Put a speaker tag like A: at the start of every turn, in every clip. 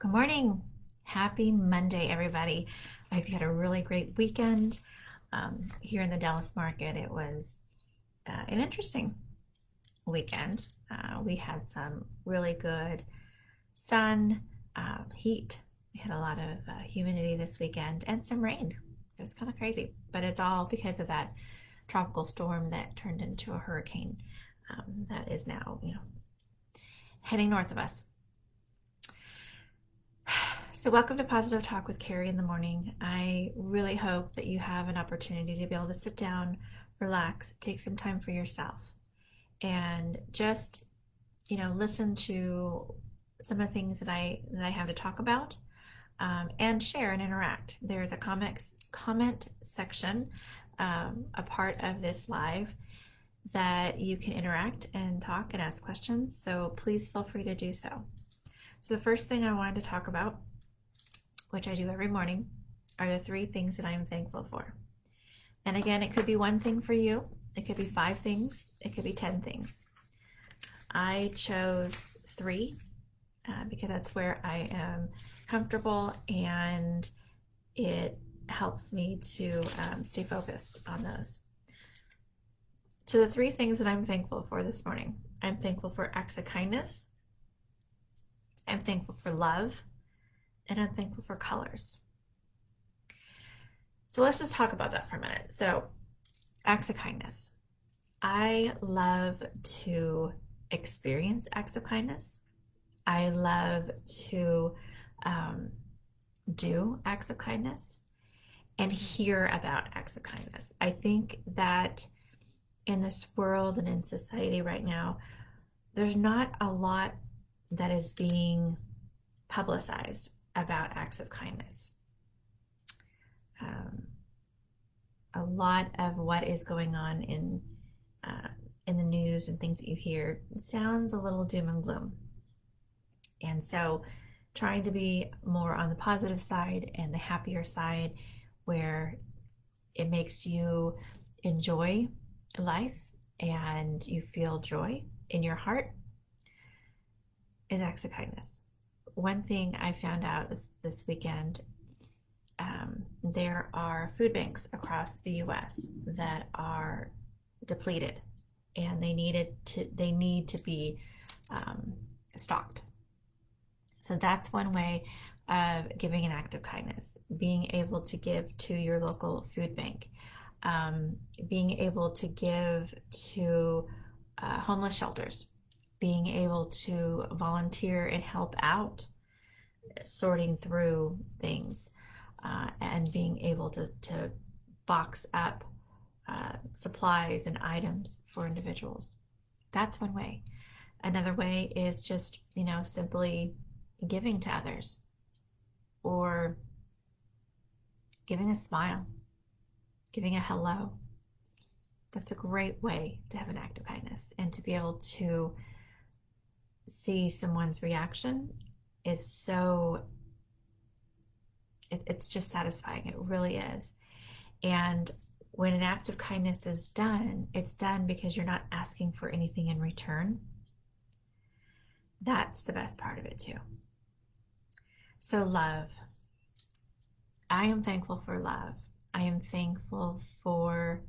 A: Good morning. Happy Monday, everybody. I hope you had a really great weekend. Here in the Dallas market, it was an interesting weekend. We had some really good sun, heat. We had a lot of humidity this weekend and some rain. It was kind of crazy, but it's all because of that tropical storm that turned into a hurricane that is now, heading north of us. So welcome to Positive Talk with Kari in the morning. I really hope that you have an opportunity to be able to sit down, relax, take some time for yourself, and just, listen to some of the things that I have to talk about, and share and interact. There's a comment section, a part of this live that you can interact and talk and ask questions. So please feel free to do so. So the first thing I wanted to talk about, which I do every morning, are the 3 things that I am thankful for. And again, it could be one thing for you. It could be 5 things. It could be 10 things. I chose 3 because that's where I am comfortable, and it helps me to stay focused on those. So the 3 things that I'm thankful for this morning: I'm thankful for acts of kindness, I'm thankful for love, and I'm thankful for colors. So let's just talk about that for a minute. So acts of kindness. I love to experience acts of kindness. I love to do acts of kindness and hear about acts of kindness. I think that in this world and in society right now, there's not a lot that is being publicized about acts of kindness. A lot of what is going on in the news and things that you hear sounds a little doom and gloom. And so trying to be more on the positive side and the happier side, where it makes you enjoy life and you feel joy in your heart, is acts of kindness. One thing I found out this weekend, there are food banks across the US that are depleted, and they need to be stocked. So that's one way of giving an act of kindness: being able to give to your local food bank, being able to give to homeless shelters, being able to volunteer and help out sorting through things, and being able to box up supplies and items for individuals. That's one way. Another way is just, simply giving to others, or giving a smile, giving a hello. That's a great way to have an act of kindness, and to be able to see someone's reaction is so, it's just satisfying. It really is. And when an act of kindness is done, it's done because you're not asking for anything in return. That's the best part of it too. So love. I am thankful for love. I am thankful for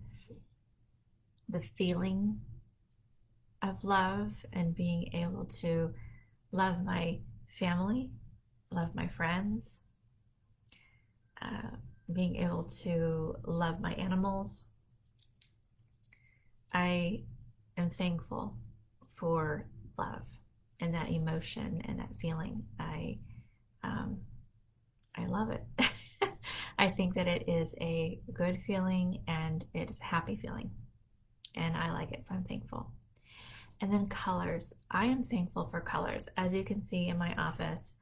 A: the feeling of love and being able to love my family, love my friends, being able to love my animals. I am thankful for love and that emotion and that feeling. I love it. I think that it is a good feeling, and it's a happy feeling, and I like it, so I'm thankful. And then colors. I am thankful for colors. As you can see in my office,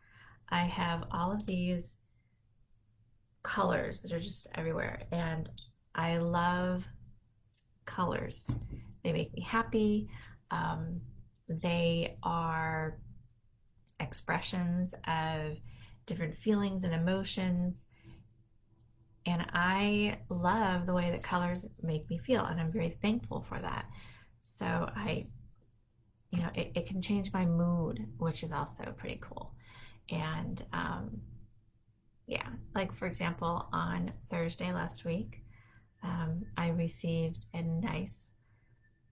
A: I have all of these colors that are just everywhere, and I love colors. They make me happy. They are expressions of different feelings and emotions, and I love the way that colors make me feel, and I'm very thankful for that. So it can change my mood, which is also pretty cool. And yeah, like for example, on Thursday last week, I received a nice,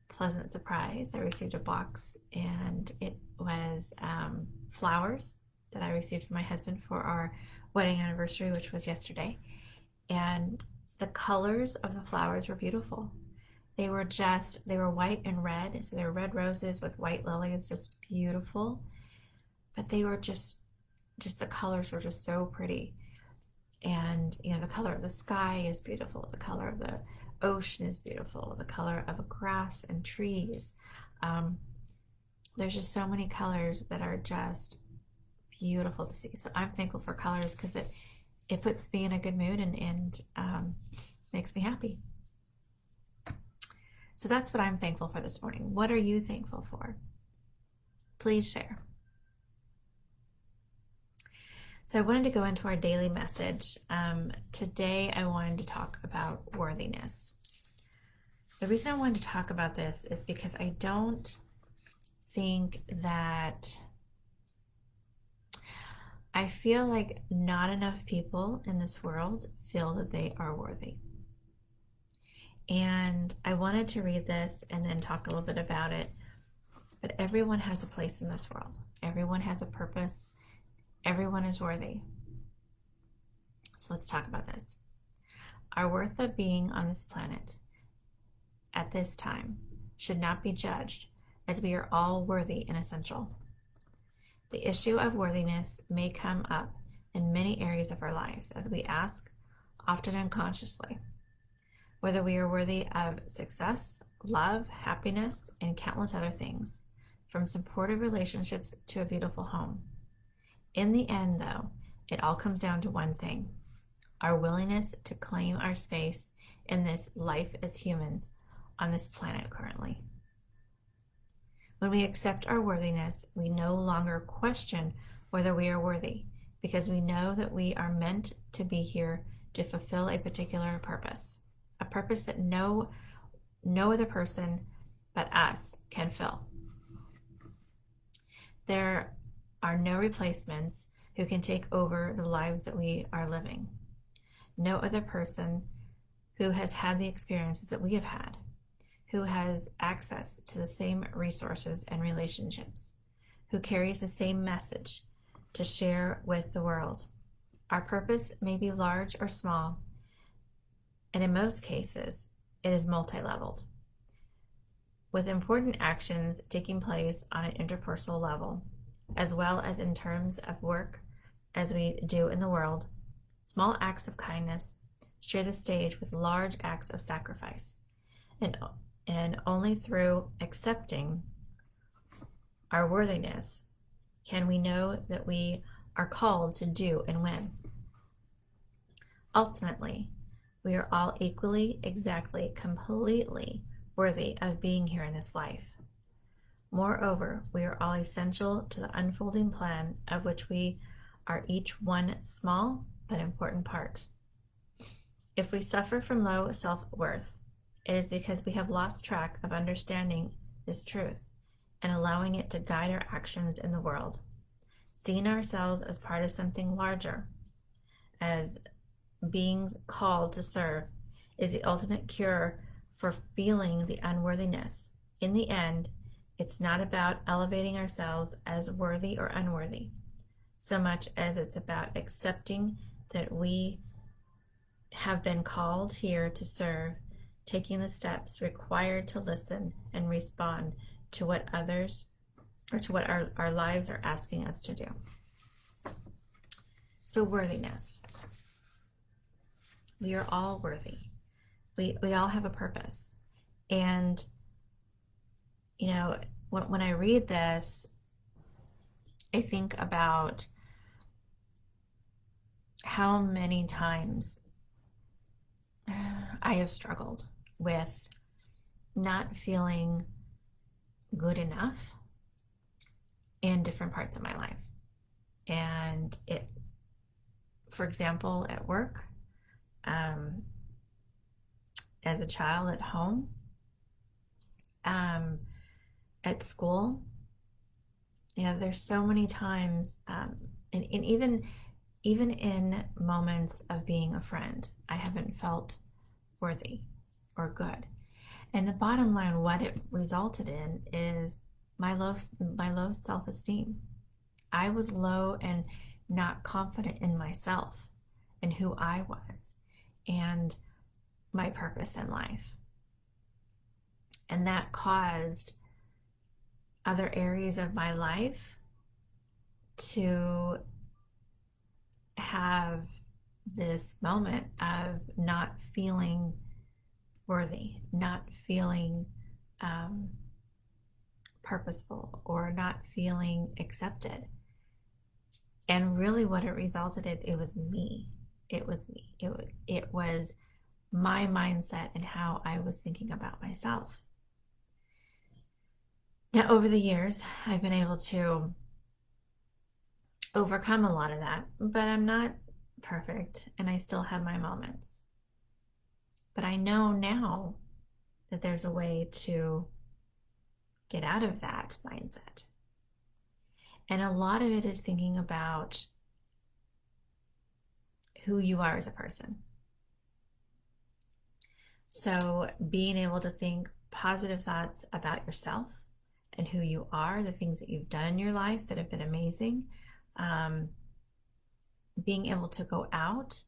A: pleasant surprise. I received a box, and it was flowers that I received from my husband for our wedding anniversary, which was yesterday. And the colors of the flowers were beautiful. They were white and red. So they were red roses with white lilies, just beautiful. But they were just the colors were just so pretty. And the color of the sky is beautiful. The color of the ocean is beautiful. The color of grass and trees. There's just so many colors that are just beautiful to see. So I'm thankful for colors because it puts me in a good mood and makes me happy. So that's what I'm thankful for this morning. What are you thankful for? Please share. So I wanted to go into our daily message. Today I wanted to talk about worthiness. The reason I wanted to talk about this is because I don't think that I feel like not enough people in this world feel that they are worthy. And I wanted to read this and then talk a little bit about it. But everyone has a place in this world. Everyone has a purpose. Everyone is worthy. So let's talk about this. Our worth of being on this planet at this time should not be judged, as we are all worthy and essential. The issue of worthiness may come up in many areas of our lives as we ask, often unconsciously, whether we are worthy of success, love, happiness, and countless other things, from supportive relationships to a beautiful home. In the end, though, it all comes down to one thing: our willingness to claim our space in this life as humans on this planet currently. When we accept our worthiness, we no longer question whether we are worthy, because we know that we are meant to be here to fulfill a particular purpose, a purpose that no other person but us can fill. There are no replacements who can take over the lives that we are living. No other person who has had the experiences that we have had, who has access to the same resources and relationships, who carries the same message to share with the world. Our purpose may be large or small, and in most cases, it is multi-leveled, with important actions taking place on an interpersonal level, as well as in terms of work as we do in the world. Small acts of kindness share the stage with large acts of sacrifice, and only through accepting our worthiness can we know that we are called to do and win. Ultimately, we are all equally, exactly, completely worthy of being here in this life. Moreover, we are all essential to the unfolding plan of which we are each one small but important part. If we suffer from low self-worth, it is because we have lost track of understanding this truth and allowing it to guide our actions in the world. Seeing ourselves as part of something larger, as beings called to serve, is the ultimate cure for feeling the unworthiness. In the end, it's not about elevating ourselves as worthy or unworthy, so much as it's about accepting that we have been called here to serve, taking the steps required to listen and respond to what others, or to what our lives are asking us to do. So worthiness. We are all worthy. We all have a purpose. And when I read this, I think about how many times I have struggled with not feeling good enough in different parts of my life. And for example, at work, as a child at home, at school, there's so many times And even in moments of being a friend, I haven't felt worthy or good. And the bottom line, what it resulted in is my low self-esteem. I was low and not confident in myself and who I was and my purpose in life. And that caused other areas of my life to have this moment of not feeling worthy, not feeling purposeful, or not feeling accepted. And really what it resulted in, it was me. It was me. It was my mindset and how I was thinking about myself. Now, over the years, I've been able to overcome a lot of that, but I'm not perfect and I still have my moments. But I know now that there's a way to get out of that mindset. And a lot of it is thinking about who you are as a person. So being able to think positive thoughts about yourself and who you are, the things that you've done in your life that have been amazing, being able to go out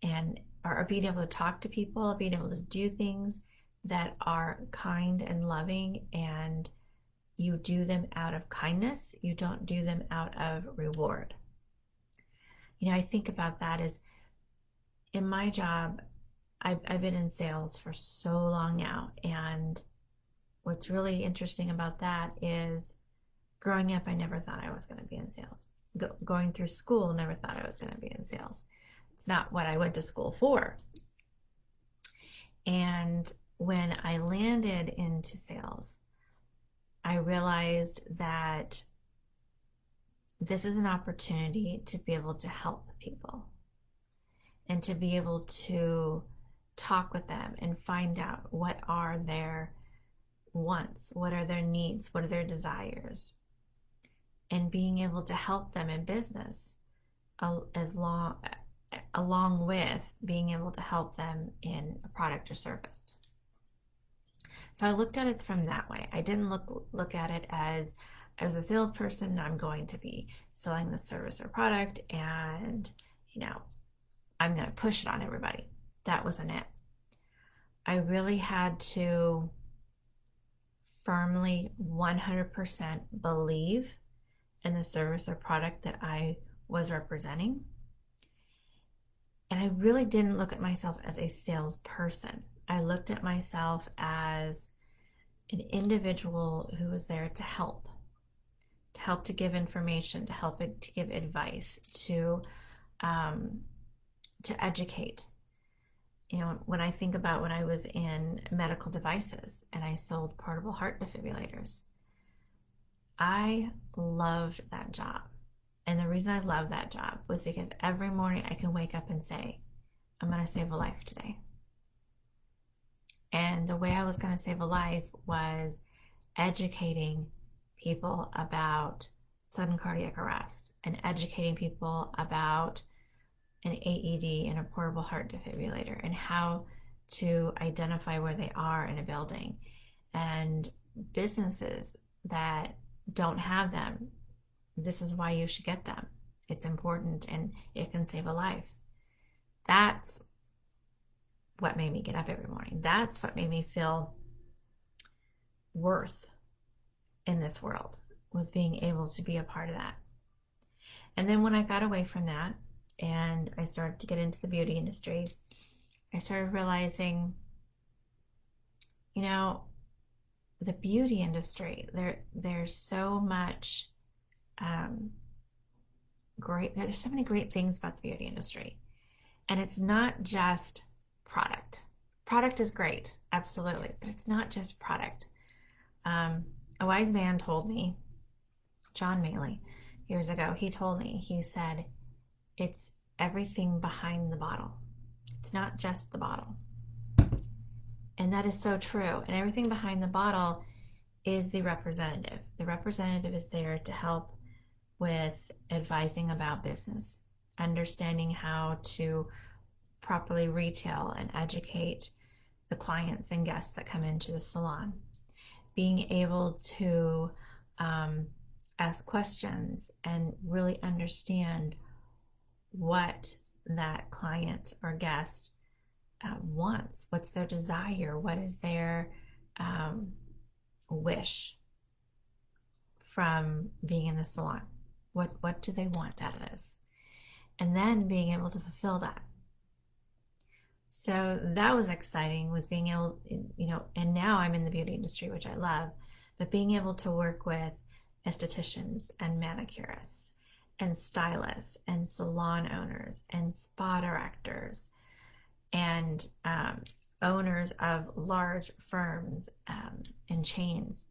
A: and or being able to talk to people, being able to do things that are kind and loving, and you do them out of kindness. You don't do them out of reward. I think about that as in my job, I've been in sales for so long now, and what's really interesting about that is growing up, I never thought I was going to be in sales. Going through school, never thought I was going to be in sales. It's not what I went to school for. And when I landed into sales, I realized that this is an opportunity to be able to help people and to be able to talk with them and find out what are their wants, what are their needs, what are their desires, and being able to help them in business along with being able to help them in a product or service. So I looked at it from that way. I didn't look at it as I was a salesperson, I'm going to be selling the service or product and, I'm going to push it on everybody. That wasn't it. I really had to firmly 100% believe in the service or product that I was representing. And I really didn't look at myself as a salesperson. I looked at myself as an individual who was there to help to give information, to give advice, to educate. When I think about when I was in medical devices and I sold portable heart defibrillators, I loved that job. And the reason I loved that job was because every morning I can wake up and say, I'm going to save a life today. And the way I was going to save a life was educating people about sudden cardiac arrest and educating people about an AED and a portable heart defibrillator and how to identify where they are in a building, and businesses that don't have them. This is why you should get them. It's important and it can save a life. That's what made me get up every morning. That's what made me feel worth in this world, was being able to be a part of that. And then when I got away from that and I started to get into the beauty industry, I started realizing, the beauty industry, there's so much there's so many great things about the beauty industry. And it's not just product. Product is great, absolutely, but it's not just product. A wise man told me, John Maley, years ago, he told me, he said, it's everything behind the bottle. It's not just the bottle. And that is so true. And everything behind the bottle is the representative. The representative is there to help with advising about business, understanding how to properly retail and educate the clients and guests that come into the salon, being able to ask questions and really understand what that client or guest wants, what's their desire, what is their wish from being in the salon, what do they want out of this, and then being able to fulfill that. So that was exciting, was being able, and now I'm in the beauty industry, which I love, but being able to work with estheticians and manicurists and stylists and salon owners and spa directors and owners of large firms and chains,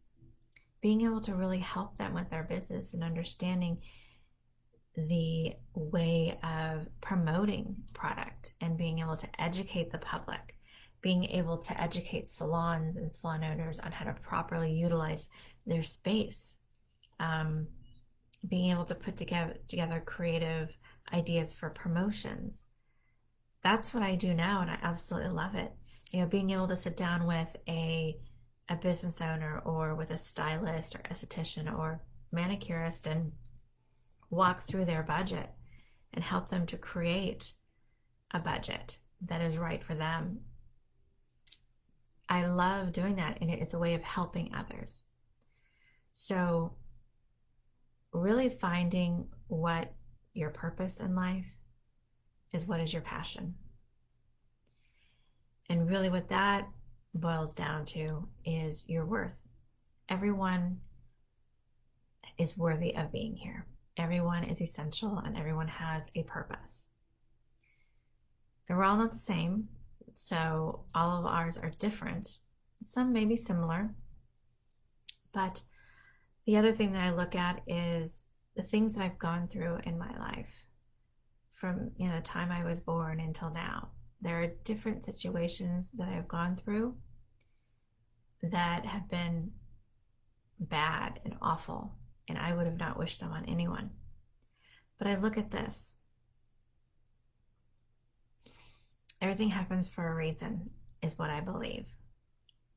A: being able to really help them with their business and understanding the way of promoting product and being able to educate the public, being able to educate salons and salon owners on how to properly utilize their space, being able to put together creative ideas for promotions. That's what I do now, and I absolutely love it. Being able to sit down with a business owner or with a stylist or esthetician or manicurist and walk through their budget and help them to create a budget that is right for them. I love doing that, and it's a way of helping others. So really finding what your purpose in life is, what is your passion. And really what that boils down to is your worth. Everyone is worthy of being here. Everyone is essential, and everyone has a purpose. And we're all not the same, so all of ours are different. Some may be similar, but the other thing that I look at is the things that I've gone through in my life from the time I was born until now. There are different situations that I've gone through that have been bad and awful, and I would have not wished them on anyone. But I look at this. Everything happens for a reason, is what I believe.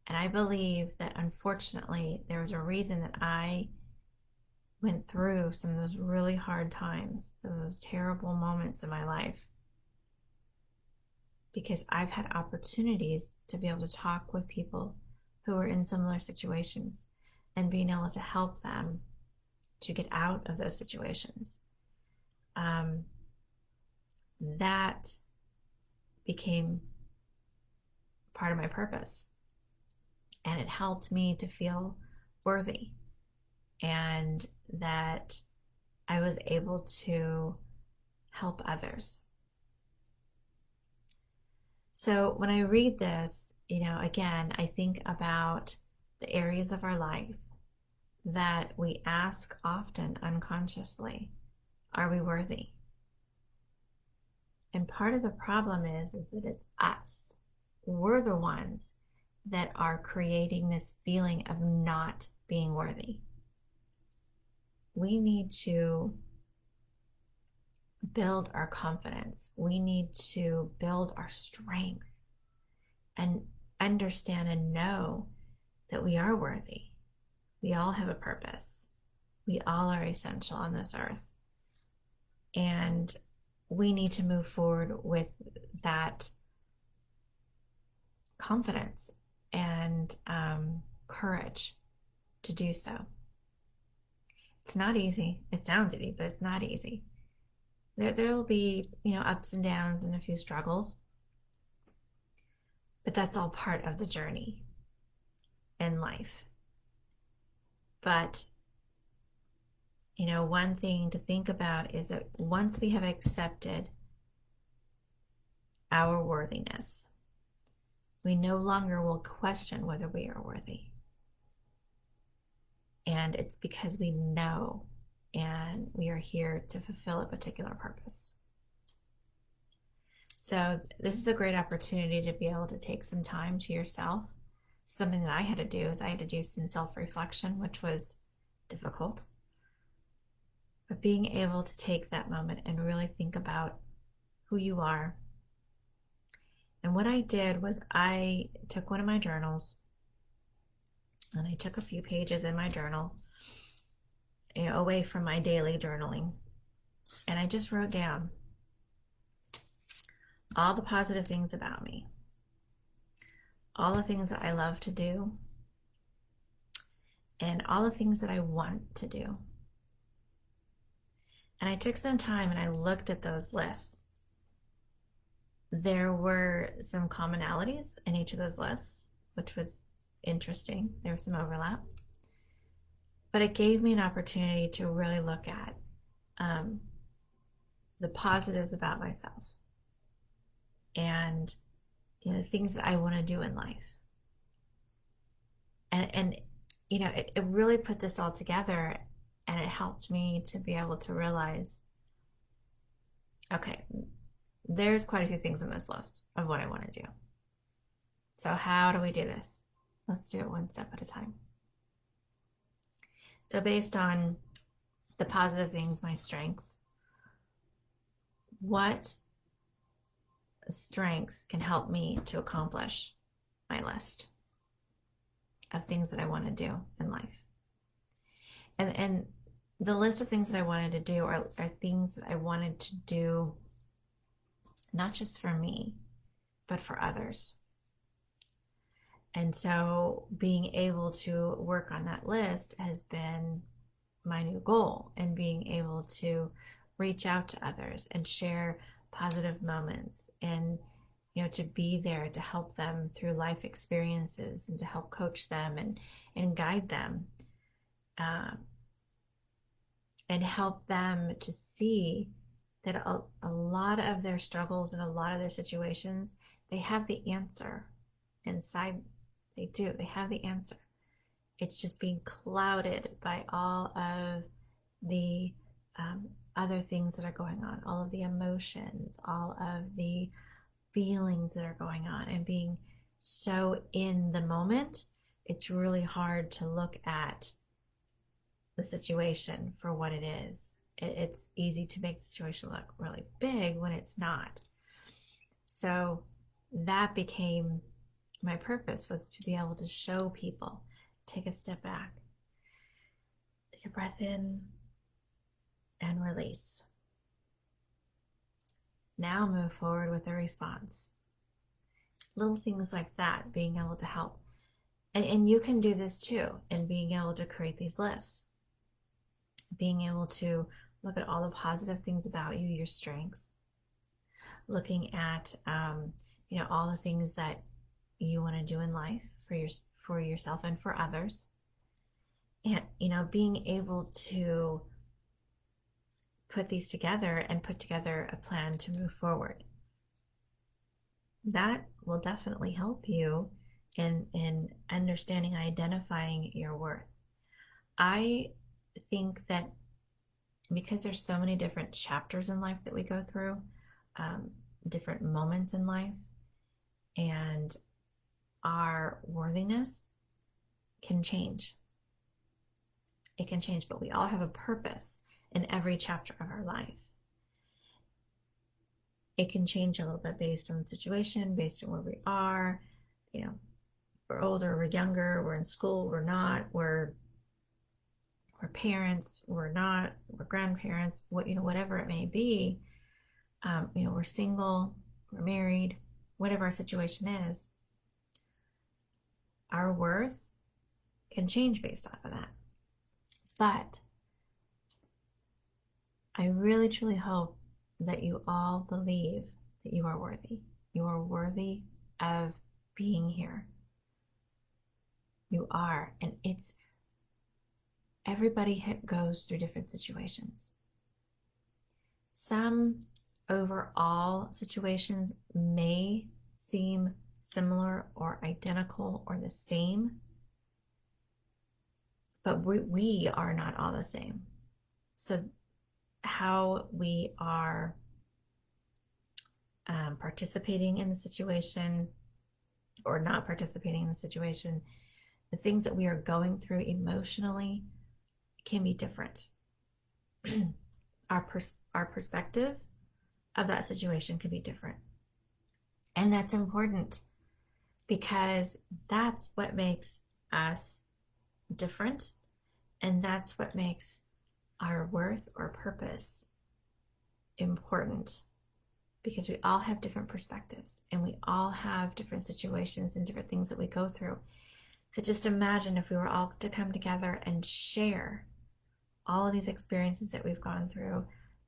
A: And I believe that unfortunately there was a reason that I went through some of those really hard times, those terrible moments in my life, because I've had opportunities to be able to talk with people who are in similar situations and being able to help them to get out of those situations. That became part of my purpose, and it helped me to feel worthy, and that I was able to help others. So when I read this, again, I think about the areas of our life that we ask often unconsciously, are we worthy? And part of the problem is that it's us. We're the ones that are creating this feeling of not being worthy. We need to build our confidence. We need to build our strength and understand and know that we are worthy. We all have a purpose. We all are essential on this earth. And we need to move forward with that confidence and courage to do so. It's not easy. It sounds easy, but it's not easy. There will be, ups and downs and a few struggles, but that's all part of the journey in life. But, one thing to think about is that once we have accepted our worthiness, we no longer will question whether we are worthy. And it's because we know, and we are here to fulfill a particular purpose. So this is a great opportunity to be able to take some time to yourself. Something that I had to do is I had to do some self-reflection, which was difficult. But being able to take that moment and really think about who you are. And what I did was I took one of my journals and I took a few pages in my journal, away from my daily journaling. And I just wrote down all the positive things about me, all the things that I love to do, and all the things that I want to do. And I took some time and I looked at those lists. There were some commonalities in each of those lists, which was interesting. There was some overlap. But it gave me an opportunity to really look at the positives about myself and the things that I want to do in life. And it really put this all together, and it helped me to be able to realize, okay, there's quite a few things on this list of what I want to do. So how do we do this? Let's do it one step at a time. So based on the positive things, my strengths, what strengths can help me to accomplish my list of things that I want to do in life? And the list of things that I wanted to do are things that I wanted to do not just for me, but for others. And so being able to work on that list has been my new goal, and being able to reach out to others and share positive moments, and to be there to help them through life experiences, and to help coach them and guide them, and help them to see that a lot of their struggles and a lot of their situations, they have the answer inside. They do. They have the answer. It's just being clouded by all of the other things that are going on, all of the emotions, all of the feelings that are going on, and being so in the moment, it's really hard to look at the situation for what it is. It's easy to make the situation look really big when it's not. So that became my purpose, was to be able to show people, take a step back, take a breath in and release. Now move forward with a response. Little things like that, being able to help. And you can do this too, in being able to create these lists. Being able to look at all the positive things about you, your strengths. Looking at, all the things that you want to do in life for yourself and for others. And, being able to put these together and put together a plan to move forward. That will definitely help you in understanding and identifying your worth. I think that because there's so many different chapters in life that we go through, different moments in life, and our worthiness can change. It can change, but we all have a purpose in every chapter of our life. It can change a little bit based on the situation, based on where we are. We're older, we're younger, we're in school, we're not, we're parents, we're not, we're grandparents, whatever it may be. We're single, we're married, whatever our situation is. Our worth can change based off of that. But I really truly hope that you all believe that you are worthy. You are worthy of being here. You are. And everybody goes through different situations. Some overall situations may seem similar or identical or the same, but we are not all the same. So how we are participating in the situation or not participating in the situation, the things that we are going through emotionally can be different. our perspective of that situation could be different. And that's important because that's what makes us different, and that's what makes our worth or purpose important, because we all have different perspectives and we all have different situations and different things that we go through. So just imagine if we were all to come together and share all of these experiences that we've gone through,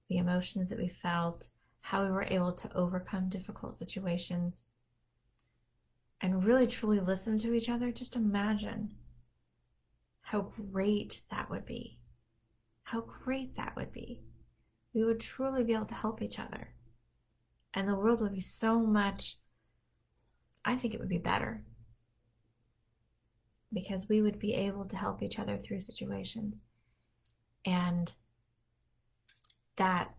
A: the emotions that we felt, how we were able to overcome difficult situations, and really truly listen to each other. Just imagine how great that would be. How great that would be. We would truly be able to help each other. And the world would be so much, I think it would be better, because we would be able to help each other through situations. And that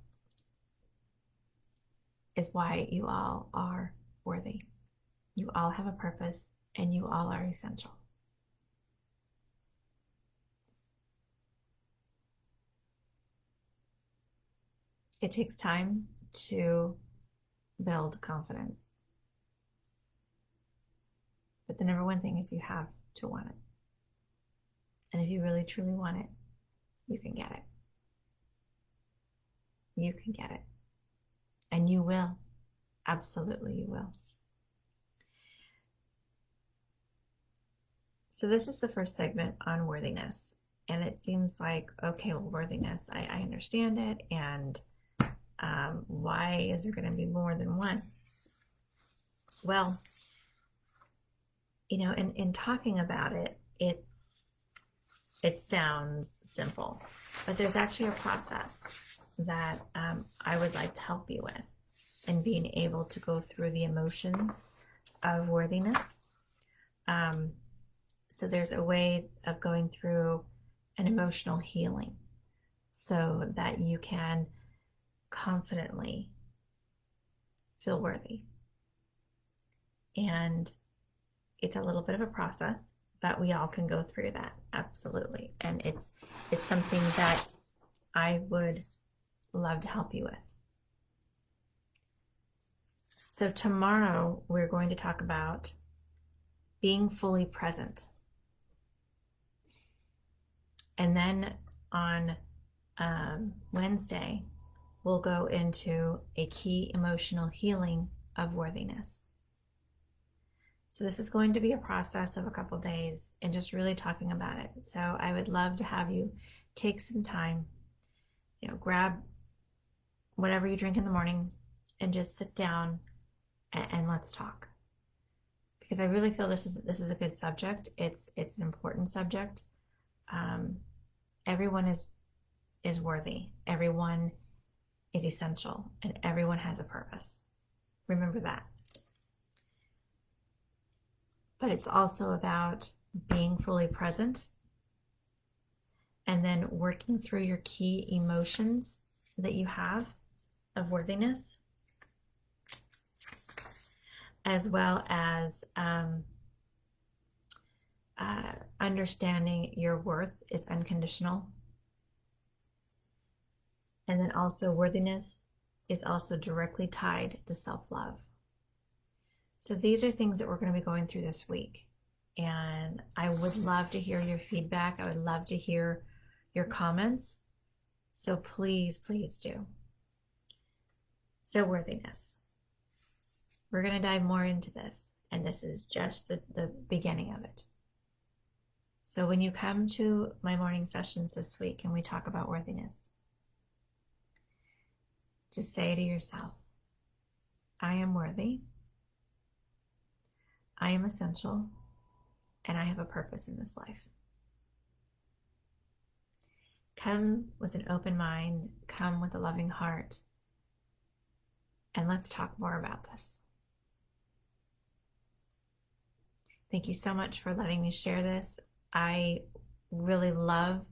A: is why you all are worthy. You all have a purpose, and you all are essential. It takes time to build confidence. But the number one thing is you have to want it. And if you really truly want it, you can get it. You can get it. And you will. Absolutely, you will. So this is the first segment on worthiness. And it seems like, okay, well, worthiness, I understand it. And why is there going to be more than one? Well, you know, in talking about it, it sounds simple, but there's actually a process that I would like to help you with in being able to go through the emotions of worthiness. So there's a way of going through an emotional healing so that you can confidently feel worthy. And it's a little bit of a process, but we all can go through that, absolutely. And it's something that I would love to help you with. So tomorrow we're going to talk about being fully present. And then on Wednesday, we'll go into a key emotional healing of worthiness. So this is going to be a process of a couple days and just really talking about it. So I would love to have you take some time, you know, grab whatever you drink in the morning and just sit down and let's talk. Because I really feel this is a good subject. It's an important subject. Everyone is worthy. Everyone is essential, and everyone has a purpose. Remember that. But it's also about being fully present and then working through your key emotions that you have of worthiness, as well as understanding your worth is unconditional. And then also worthiness is also directly tied to self-love. So these are things that we're going to be going through this week. And I would love to hear your feedback. I would love to hear your comments. So please, please do. So worthiness. We're going to dive more into this. And this is just the beginning of it. So when you come to my morning sessions this week and we talk about worthiness, just say to yourself, I am worthy, I am essential, and I have a purpose in this life. Come with an open mind, come with a loving heart, and let's talk more about this. Thank you so much for letting me share this. I really love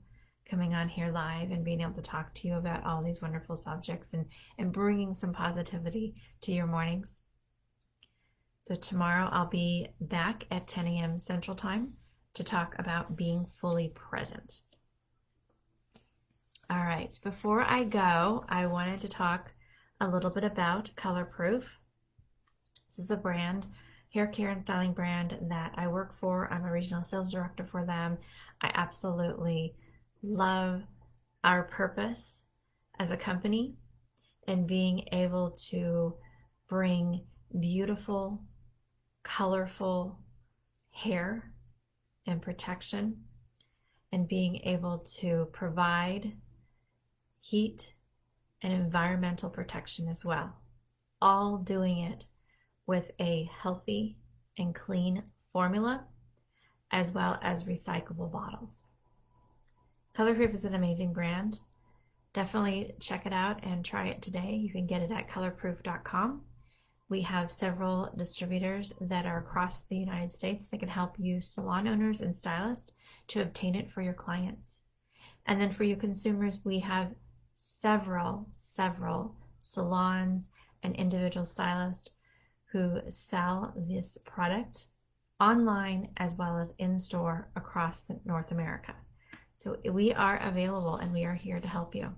A: coming on here live and being able to talk to you about all these wonderful subjects and bringing some positivity to your mornings. So tomorrow I'll be back at 10 a.m. Central Time to talk about being fully present. All right, before I go, I wanted to talk a little bit about ColorProof. This is the brand, hair care and styling brand that I work for. I'm a regional sales director for them. I absolutely love our purpose as a company and being able to bring beautiful, colorful hair and protection, and being able to provide heat and environmental protection as well, all doing it with a healthy and clean formula, as well as recyclable bottles. ColorProof is an amazing brand. Definitely check it out and try it today. You can get it at colorproof.com. We have several distributors that are across the United States that can help you salon owners and stylists to obtain it for your clients. And then for you consumers, we have several salons and individual stylists who sell this product online as well as in store across North America. So we are available and we are here to help you.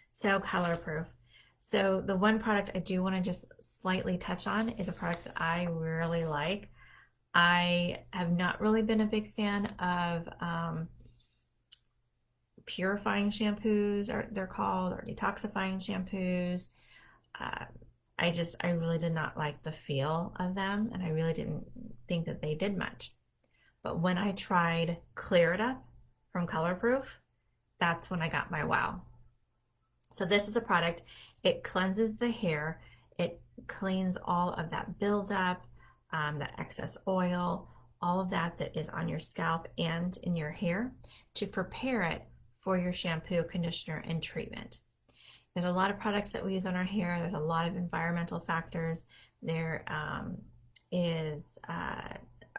A: So ColorProof. So the one product I do want to just slightly touch on is a product that I really like. I have not really been a big fan of purifying shampoos, or they're called, or detoxifying shampoos. I really did not like the feel of them, and I really didn't think that they did much. But when I tried Clear It Up from ColorProof, that's when I got my wow. So this is a product, it cleanses the hair, it cleans all of that buildup, that excess oil, all of that is on your scalp and in your hair to prepare it for your shampoo, conditioner, and treatment. There's a lot of products that we use on our hair. There's a lot of environmental factors. There is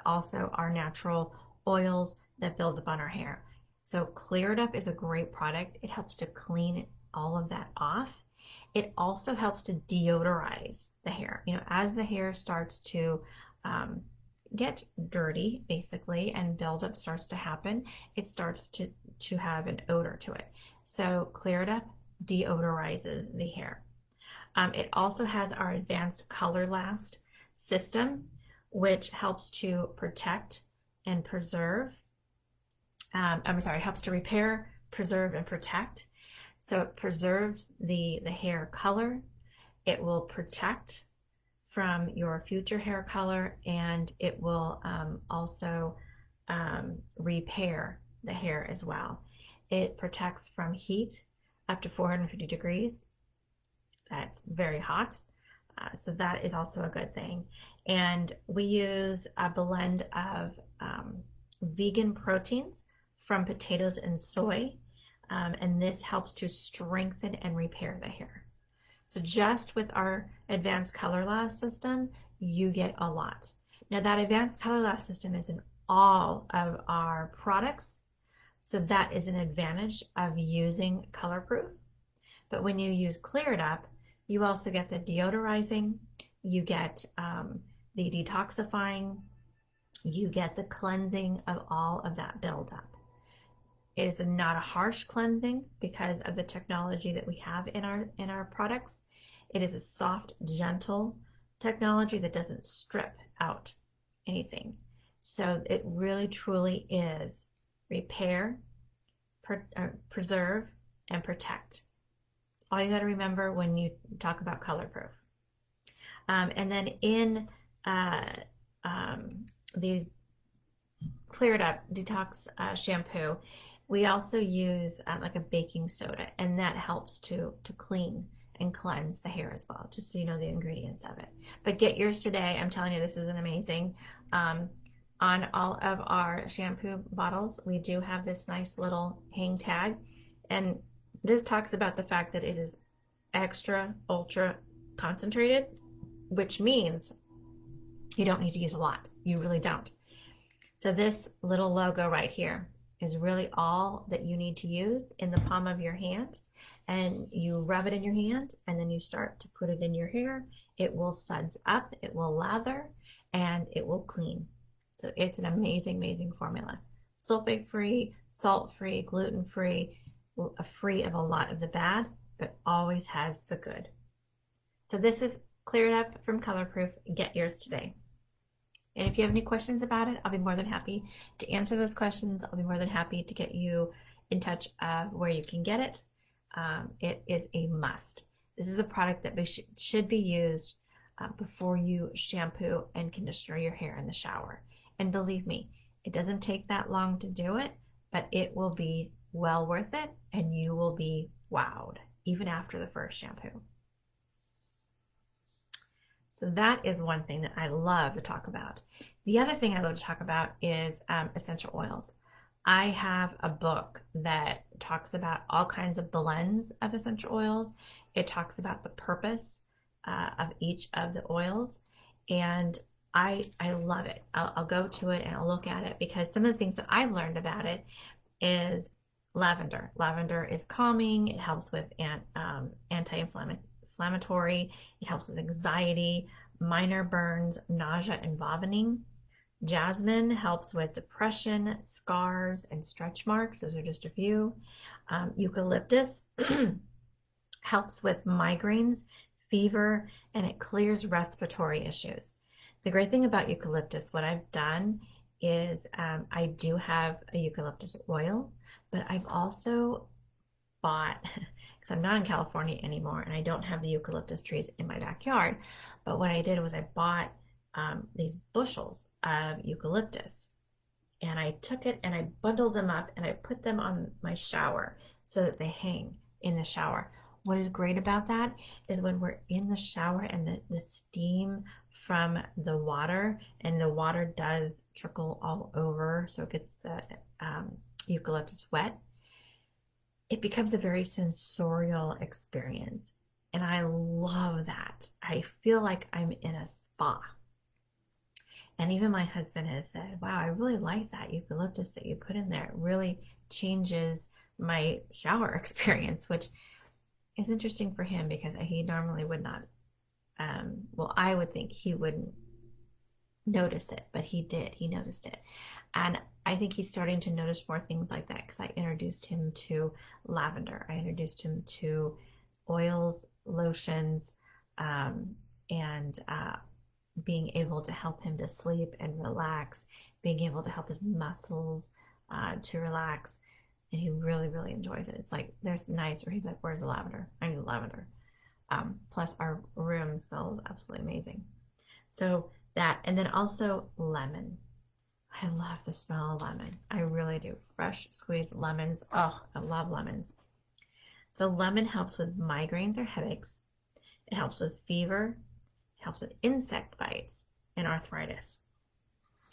A: also our natural oils that build up on our hair. So Clear It Up is a great product. It helps to clean all of that off. It also helps to deodorize the hair. You know, as the hair starts to get dirty, basically, and buildup starts to happen, it starts to have an odor to it. So Clear It Up deodorizes the hair. It also has our advanced Color Last system, which helps to protect and preserve. It helps to repair, preserve, and protect. So it preserves the hair color. It will protect from your future hair color, and it will also repair the hair as well. It protects from heat up to 450 degrees. That's very hot. So that is also a good thing. And we use a blend of vegan proteins from potatoes and soy. And this helps to strengthen and repair the hair. So just with our advanced Color Last system, you get a lot. Now that advanced Color Last system is in all of our products. So that is an advantage of using ColorProof. But when you use Clear It Up, you also get the deodorizing, you get the detoxifying, you get the cleansing of all of that buildup. It is not a harsh cleansing because of the technology that we have in our products. It is a soft, gentle technology that doesn't strip out anything. So it really truly is repair, preserve, and protect. It's all you got to remember when you talk about ColorProof. And then in the Clear It Up Detox shampoo, we also use like a baking soda, and that helps to clean and cleanse the hair as well, just so you know the ingredients of it. But get yours today. I'm telling you, this is an amazing. On all of our shampoo bottles, we do have this nice little hang tag, and this talks about the fact that it is extra ultra concentrated, which means you don't need to use a lot. You really don't. So this little logo right here is really all that you need to use in the palm of your hand, and you rub it in your hand, and then you start to put it in your hair. It will suds up, it will lather, and it will clean. So it's an amazing, amazing formula. Sulfate free, salt free, gluten free, free of a lot of the bad, but always has the good. So this is Cleared Up from ColorProof. Get yours today. And if you have any questions about it, I'll be more than happy to answer those questions. I'll be more than happy to get you in touch where you can get it. It is a must. This is a product that should be used before you shampoo and conditioner your hair in the shower. And believe me, it doesn't take that long to do it, but it will be well worth it, and you will be wowed even after the first shampoo. So that is one thing that I love to talk about. The other thing I love to talk about is essential oils. I have a book that talks about all kinds of blends of essential oils. It talks about the purpose of each of the oils, and I love it. I'll go to it and I'll look at it, because some of the things that I've learned about it is lavender. Lavender is calming. It helps with anti-inflammatory. It helps with anxiety, minor burns, nausea, and vomiting. Jasmine helps with depression, scars, and stretch marks. Those are just a few. Eucalyptus helps with migraines, fever, and it clears respiratory issues. The great thing about eucalyptus, what I've done is I do have a eucalyptus oil, but I've also bought, because I'm not in California anymore and I don't have the eucalyptus trees in my backyard, but what I did was I bought these bushels of eucalyptus, and I took it and I bundled them up and I put them on my shower so that they hang in the shower. What is great about that is when we're in the shower and the steam from the water, and the water does trickle all over, so it gets the eucalyptus wet, it becomes a very sensorial experience. And I love that. I feel like I'm in a spa. And even my husband has said, wow, I really like that eucalyptus that you put in there. It really changes my shower experience, which is interesting for him because he normally would not. Well, I would think he wouldn't notice it, but he did. He noticed it. And I think he's starting to notice more things like that because I introduced him to lavender. I introduced him to oils, lotions, and being able to help him to sleep and relax, being able to help his muscles to relax. And he really, really enjoys it. It's like there's nights where he's like, where's the lavender? I need lavender. Plus our room smells absolutely amazing. So that, and then also lemon. I love the smell of lemon. I really do. Fresh squeezed lemons. Oh, I love lemons. So lemon helps with migraines or headaches. It helps with fever. It helps with insect bites and arthritis.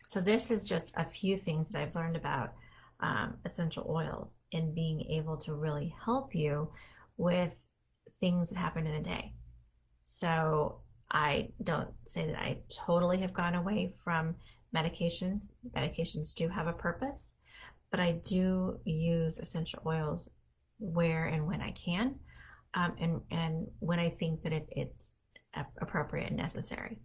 A: So this is just a few things that I've learned about essential oils and being able to really help you with things that happen in the day. So I don't say that I totally have gone away from medications. Medications do have a purpose, but I do use essential oils where and when I can, and when I think that it's appropriate and necessary.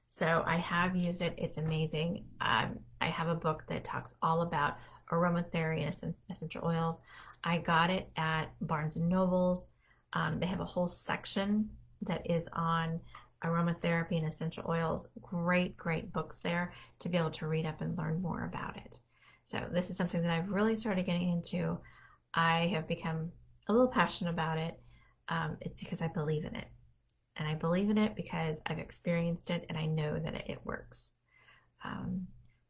A: So I have used it. It's amazing. I have a book that talks all about aromatherapy and essential oils. I got it at Barnes and Noble's. They have a whole section that is on aromatherapy and essential oils. Great, great books there to be able to read up and learn more about it. So this is something that I've really started getting into. I have become a little passionate about it. It's because I believe in it. And I believe in it because I've experienced it and I know that it works.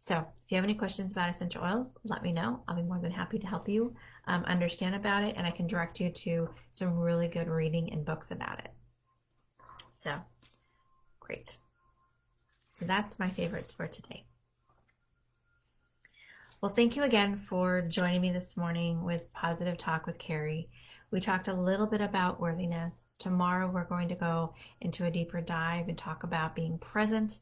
A: So if you have any questions about essential oils, let me know. I'll be more than happy to help you understand about it, and I can direct you to some really good reading and books about it. So great. So that's my favorites for today. Well, thank you again for joining me this morning with Positive Talk with Kari. We talked a little bit about worthiness. Tomorrow we're going to go into a deeper dive and talk about being present.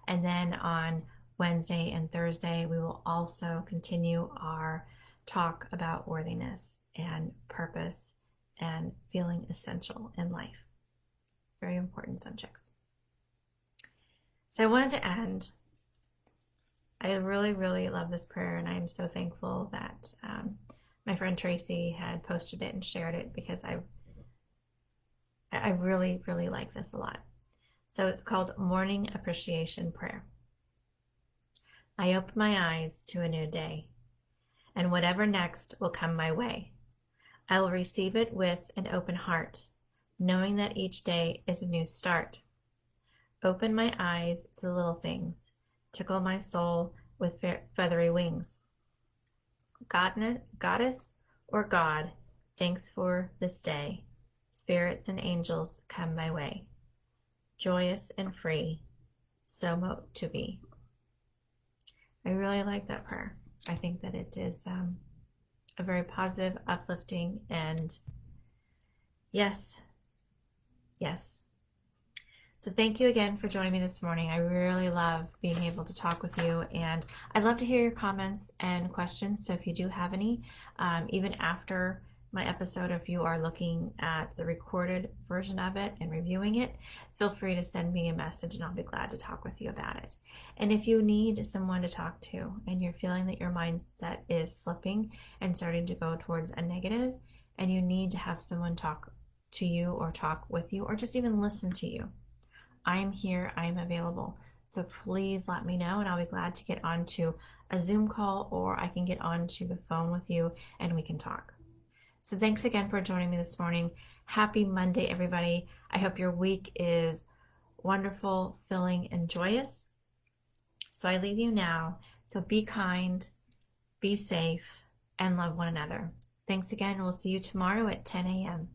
A: And then on Wednesday and Thursday, we will also continue our talk about worthiness and purpose and feeling essential in life. Very important subjects. So I wanted to end. I really, really love this prayer, and I'm so thankful that my friend Tracy had posted it and shared it because I really, really like this a lot. So it's called Morning Appreciation Prayer. I open my eyes to a new day, and whatever next will come my way, I will receive it with an open heart, knowing that each day is a new start. Open my eyes to the little things, tickle my soul with feathery wings. Goddess or God, thanks for this day. Spirits and angels come my way, joyous and free, so mote to be. I really like that prayer. I think that it is a very positive, uplifting, and yes. So thank you again for joining me this morning. I really love being able to talk with you, and I'd love to hear your comments and questions. So if you do have any, even after my episode, if you are looking at the recorded version of it and reviewing it, feel free to send me a message and I'll be glad to talk with you about it. And if you need someone to talk to and you're feeling that your mindset is slipping and starting to go towards a negative, and you need to have someone talk to you or talk with you or just even listen to you, I am here, I am available. So please let me know and I'll be glad to get onto a Zoom call, or I can get onto the phone with you and we can talk. So thanks again for joining me this morning. Happy Monday, everybody. I hope your week is wonderful, filling, and joyous. So I leave you now. So be kind, be safe, and love one another. Thanks again. We'll see you tomorrow at 10 a.m.